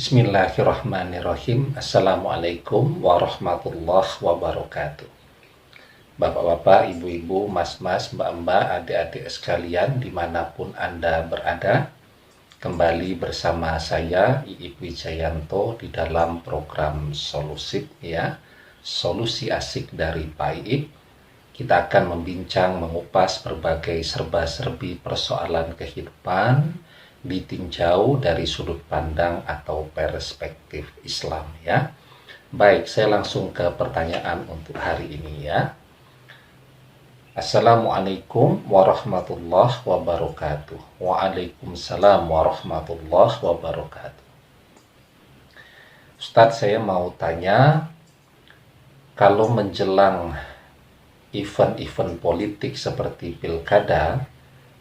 Bismillahirrahmanirrahim. Assalamualaikum warahmatullahi wabarakatuh. Bapak-bapak, ibu-ibu, mas-mas, mbak-mbak, adik-adik sekalian dimanapun Anda berada, kembali bersama saya Iip Wijayanto di dalam program Solusip, ya, solusi asik dari Pak Iip. Kita akan membincang, mengupas berbagai serba-serbi persoalan kehidupan ditinjau dari sudut pandang atau perspektif Islam, ya. Baik, saya langsung ke pertanyaan untuk hari ini, ya. Assalamualaikum warahmatullahi wabarakatuh. Waalaikumsalam warahmatullahi wabarakatuh. Ustadz, saya mau tanya, kalau menjelang event-event politik seperti pilkada,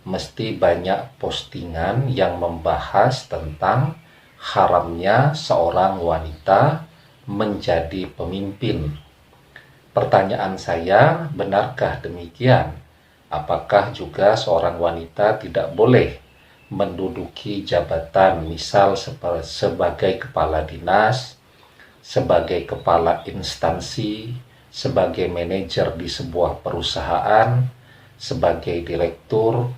mesti banyak postingan yang membahas tentang haramnya seorang wanita menjadi pemimpin. Pertanyaan saya, benarkah demikian? Apakah juga seorang wanita tidak boleh menduduki jabatan, misal sebagai kepala dinas, sebagai kepala instansi, sebagai manajer di sebuah perusahaan, sebagai direktur,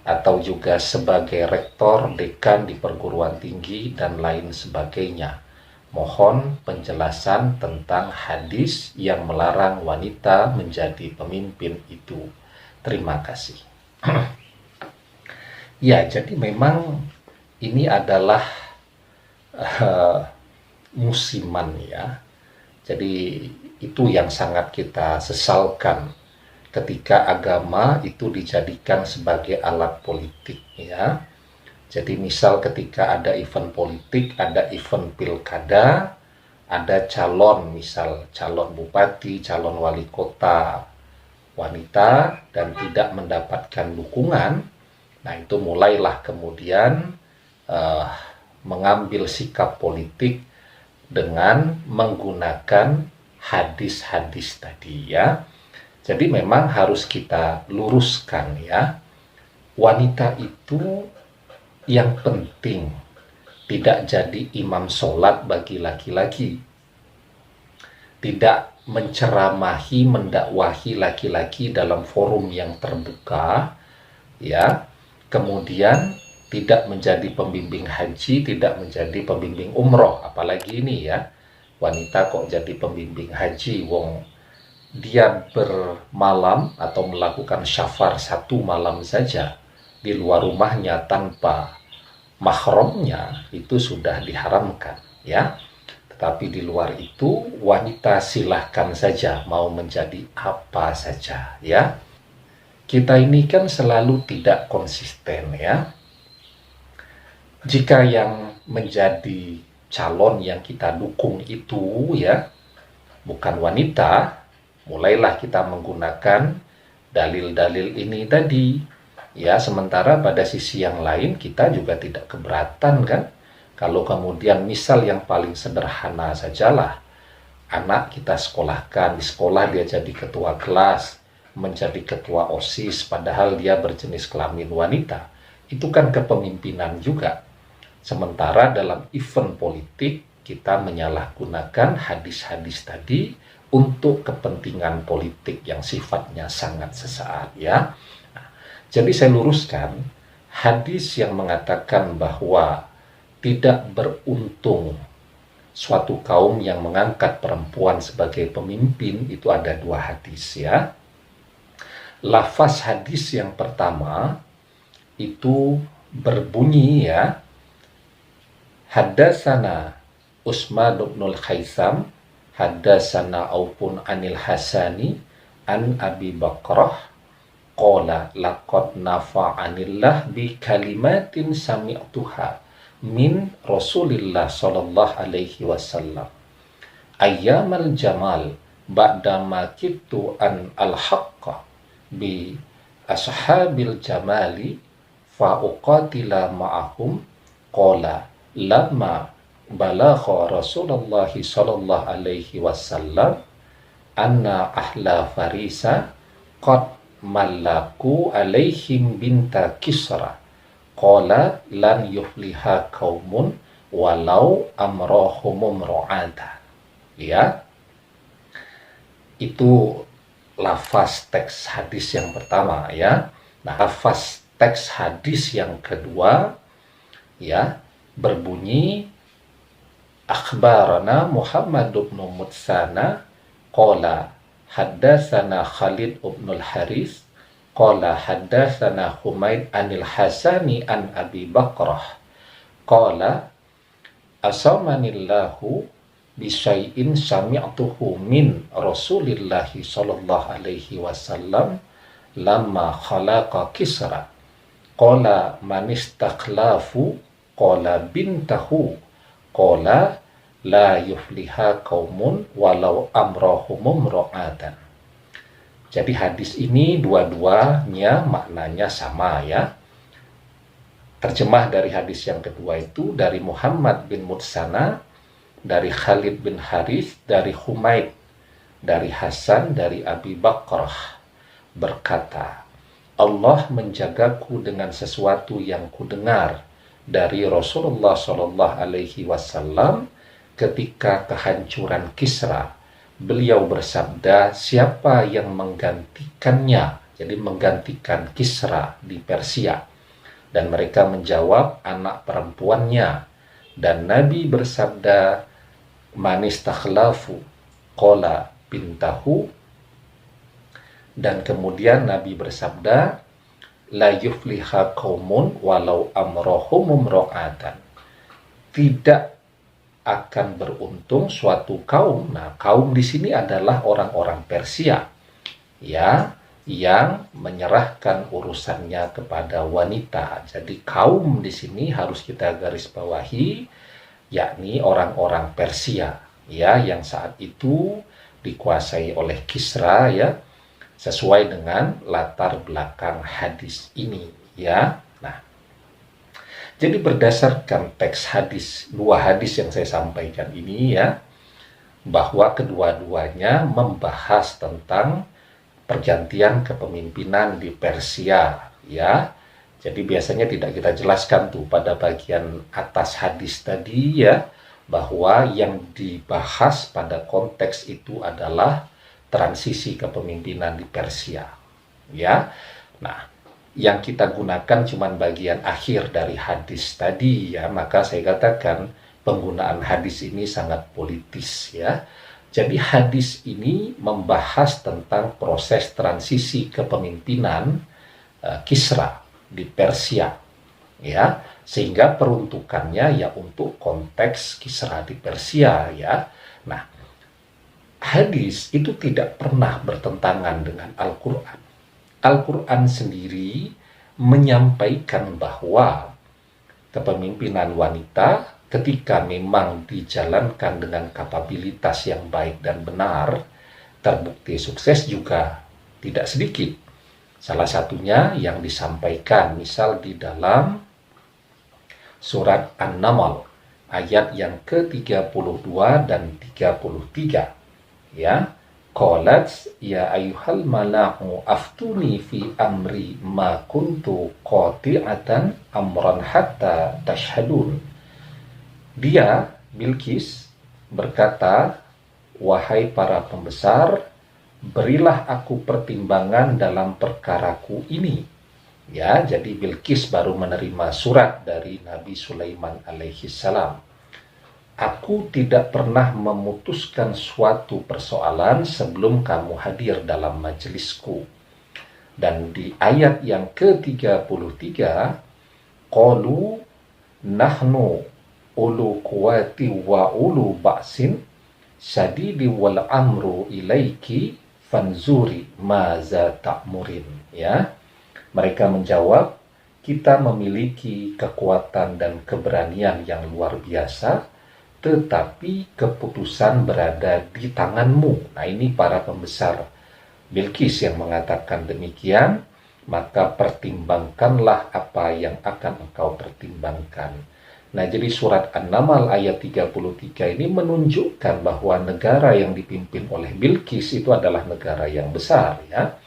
atau juga sebagai rektor, dekan di perguruan tinggi, dan lain sebagainya. Mohon penjelasan tentang hadis yang melarang wanita menjadi pemimpin itu. Terima kasih. Ya, jadi memang ini adalah musiman, ya. Jadi itu yang sangat kita sesalkan ketika agama itu dijadikan sebagai alat politik, ya. Jadi misal ketika ada event politik, ada event pilkada, ada calon, misal calon bupati, calon wali kota wanita dan tidak mendapatkan dukungan, nah itu mulailah kemudian mengambil sikap politik dengan menggunakan hadis-hadis tadi, ya. Jadi memang harus kita luruskan, ya. Wanita itu yang penting tidak jadi imam sholat bagi laki-laki, tidak menceramahi, mendakwahi laki-laki dalam forum yang terbuka, ya. Kemudian tidak menjadi pembimbing haji, tidak menjadi pembimbing umroh, apalagi ini, ya. Wanita kok jadi pembimbing haji, wong dia bermalam atau melakukan syafar 1 malam saja di luar rumahnya tanpa mahramnya, itu sudah diharamkan, ya. Tetapi di luar itu wanita silahkan saja mau menjadi apa saja, ya. Kita ini kan selalu tidak konsisten, ya. Jika yang menjadi calon yang kita dukung itu, ya, bukan wanita, mulailah kita menggunakan dalil-dalil ini tadi, ya. Sementara pada sisi yang lain kita juga tidak keberatan, kan, kalau kemudian misal yang paling sederhana sajalah, anak kita sekolahkan, di sekolah dia jadi ketua kelas, menjadi ketua OSIS, padahal dia berjenis kelamin wanita. Itu kan kepemimpinan juga. Sementara dalam event politik kita menyalahgunakan hadis-hadis tadi untuk kepentingan politik yang sifatnya sangat sesaat, ya. Nah, jadi saya luruskan, hadis yang mengatakan bahwa tidak beruntung suatu kaum yang mengangkat perempuan sebagai pemimpin, itu ada 2 hadis, ya. Lafaz hadis yang pertama itu berbunyi, ya, Haddasana Usman bin Khaisam, Haddasana Aufun anil Hasani an Abi Bakrah qala laqad nafa'anillah bi kalimatin sami'tuha min Rasulillah sallallahu alaihi wasallam ayyamal jamal ba'dama kittu an al-haqqa bi ashabil jamali fa uqatila ma'ahum qala lamma balagha Rasulullah sallallahu alaihi wasallam anna ahla farisa qad malaku alaihim binta Kisra qala lan yufliha qaumun walau amrohum ro'ata. Ya, itu lafaz teks hadis yang pertama ya. Nah, lafaz teks hadis yang kedua ya berbunyi akhbarana Muhammad bin Mutsana qala haddatsana Khalid bin Al-Haris qala haddatsana Humaid anil Hasani an Abi Bakrah qala asamanillahu bisyai'in sami'tuhu min Rasulillahi sallallahu alaihi wasallam lamma khalaqa Kisra qala man istakhlafu qala bintahu qala la yufliha qaumun walau amrohumum ro'atan. Jadi hadis ini dua-duanya maknanya sama ya. Terjemah dari hadis yang kedua itu dari Muhammad bin Mutsana, dari Khalid bin Harith, dari Humaid, dari Hasan, dari Abi Bakrah berkata, Allah menjagaku dengan sesuatu yang kudengar dari Rasulullah Shallallahu Alaihi Wasallam ketika kehancuran Kisra. Beliau bersabda, siapa yang menggantikannya, jadi menggantikan Kisra di Persia. Dan mereka menjawab, anak perempuannya. Dan Nabi bersabda, manistakhlafu qala bintahu. Dan kemudian Nabi bersabda, la yufliha qaumun walau amrohumum ro'atan. Tidak akan beruntung suatu kaum. Nah, kaum di sini adalah orang-orang Persia ya, yang menyerahkan urusannya kepada wanita. Jadi kaum di sini harus kita garis bawahi, yakni orang-orang Persia ya, yang saat itu dikuasai oleh Kisra ya, sesuai dengan latar belakang hadis ini ya. Nah, jadi berdasarkan teks hadis, dua hadis yang saya sampaikan ini ya, bahwa kedua-duanya membahas tentang pergantian kepemimpinan di Persia ya. Jadi biasanya tidak kita jelaskan tuh pada bagian atas hadis tadi ya, bahwa yang dibahas pada konteks itu adalah transisi kepemimpinan di Persia ya. Nah, yang kita gunakan cuma bagian akhir dari hadis tadi ya, maka saya katakan penggunaan hadis ini sangat politis ya. Jadi hadis ini membahas tentang proses transisi kepemimpinan Kisra di Persia ya, sehingga peruntukannya ya untuk konteks Kisra di Persia ya. Nah, hadis itu tidak pernah bertentangan dengan Al-Quran. Al-Quran sendiri menyampaikan bahwa kepemimpinan wanita ketika memang dijalankan dengan kapabilitas yang baik dan benar, terbukti sukses juga tidak sedikit. Salah satunya yang disampaikan misal di dalam surat An-Naml ayat yang ke-32 dan 33 ya. Qalat ya ayyuhal mala'u aftuni fi amri ma kuntu qati'atan amran hatta tashhadun. Dia, Bilqis, berkata, wahai para pembesar, berilah aku pertimbangan dalam perkaraku ini. Ya, jadi Bilqis baru menerima surat dari Nabi Sulaiman alaihi salam. Aku tidak pernah memutuskan suatu persoalan sebelum kamu hadir dalam majelisku. Dan di ayat yang ke-33, qalu nahnu ulu quwati wa ulu ba'sin syadidi wal amru ilaiki fanzuri maza ta'murin. Ya, mereka menjawab, kita memiliki kekuatan dan keberanian yang luar biasa, tetapi keputusan berada di tanganmu. Nah, ini para pembesar Bilqis yang mengatakan demikian, maka pertimbangkanlah apa yang akan engkau pertimbangkan. Nah, jadi surat An-Naml ayat 33 ini menunjukkan bahwa negara yang dipimpin oleh Bilqis itu adalah negara yang besar ya.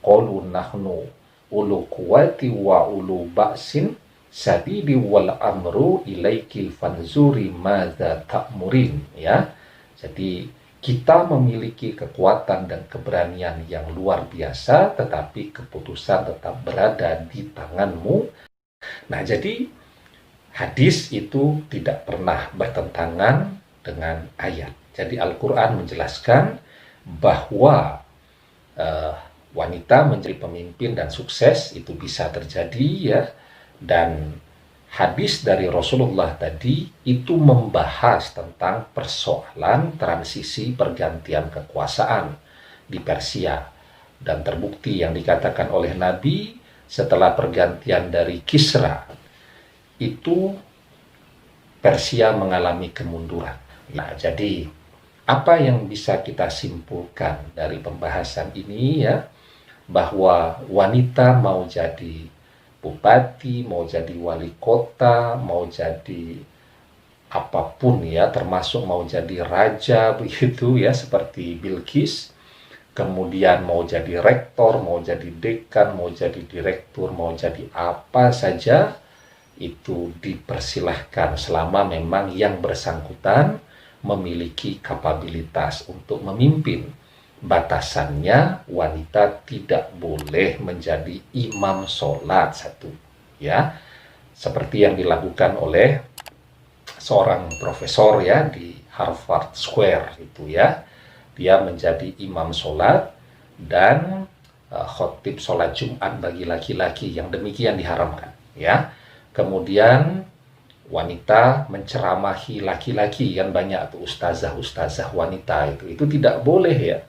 Qalu nahnu ulu quwati wa ulu ba'sin sadidi wal amru ilaiki fanzuri madza ta'murin, ya. Jadi kita memiliki kekuatan dan keberanian yang luar biasa, tetapi keputusan tetap berada di tanganmu. Nah, jadi hadis itu tidak pernah bertentangan dengan ayat. Jadi Al-Quran menjelaskan bahwa wanita menjadi pemimpin dan sukses itu bisa terjadi, ya. Dan hadis dari Rasulullah tadi itu membahas tentang persoalan transisi pergantian kekuasaan di Persia. Dan terbukti yang dikatakan oleh Nabi setelah pergantian dari Kisra, itu Persia mengalami kemunduran. Nah, jadi apa yang bisa kita simpulkan dari pembahasan ini, ya, bahwa wanita mau jadi bupati, mau jadi wali kota, mau jadi apapun, ya, termasuk mau jadi raja begitu, ya, seperti Bilqis, kemudian mau jadi rektor, mau jadi dekan, mau jadi direktur, mau jadi apa saja, itu dipersilahkan selama memang yang bersangkutan memiliki kapabilitas untuk memimpin. Batasannya wanita tidak boleh menjadi imam sholat, satu, ya, seperti yang dilakukan oleh seorang profesor, ya, di Harvard Square itu, ya. Dia menjadi imam sholat dan khotib sholat Jumat bagi laki-laki, yang demikian diharamkan, ya. Kemudian wanita menceramahi laki-laki, kan banyak tuh ustazah-ustazah wanita itu tidak boleh, ya.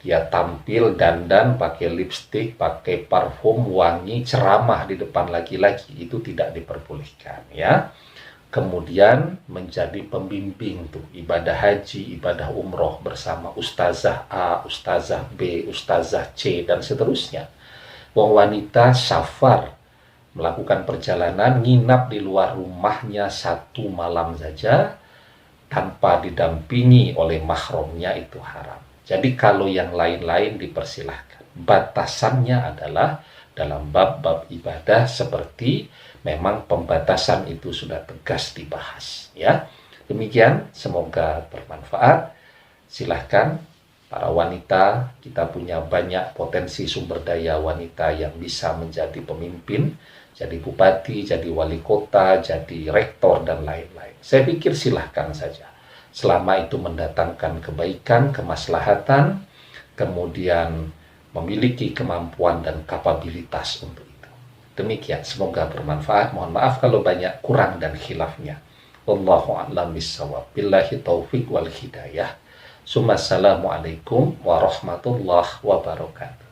Dia tampil dandan, pakai lipstik, pakai parfum wangi, ceramah di depan laki-laki, itu tidak diperbolehkan, ya. Kemudian menjadi pembimbing tuh ibadah haji, ibadah umroh bersama ustazah A, ustazah B, ustazah C, dan seterusnya. Wong wanita safar, melakukan perjalanan, nginap di luar rumahnya 1 malam saja tanpa didampingi oleh mahramnya, itu haram. Jadi kalau yang lain-lain dipersilahkan. Batasannya adalah dalam bab-bab ibadah seperti memang pembatasan itu sudah tegas dibahas, ya. Demikian, semoga bermanfaat. Silahkan para wanita, kita punya banyak potensi sumber daya wanita yang bisa menjadi pemimpin, jadi bupati, jadi wali kota, jadi rektor, dan lain-lain. Saya pikir silahkan saja. Selama itu mendatangkan kebaikan, kemaslahatan, kemudian memiliki kemampuan dan kapabilitas untuk itu. Demikian, semoga bermanfaat. Mohon maaf kalau banyak kurang dan khilafnya. Wallahu a'lam bishawab. Billahi taufiq wal hidayah. Assalamualaikum warahmatullahi wabarakatuh.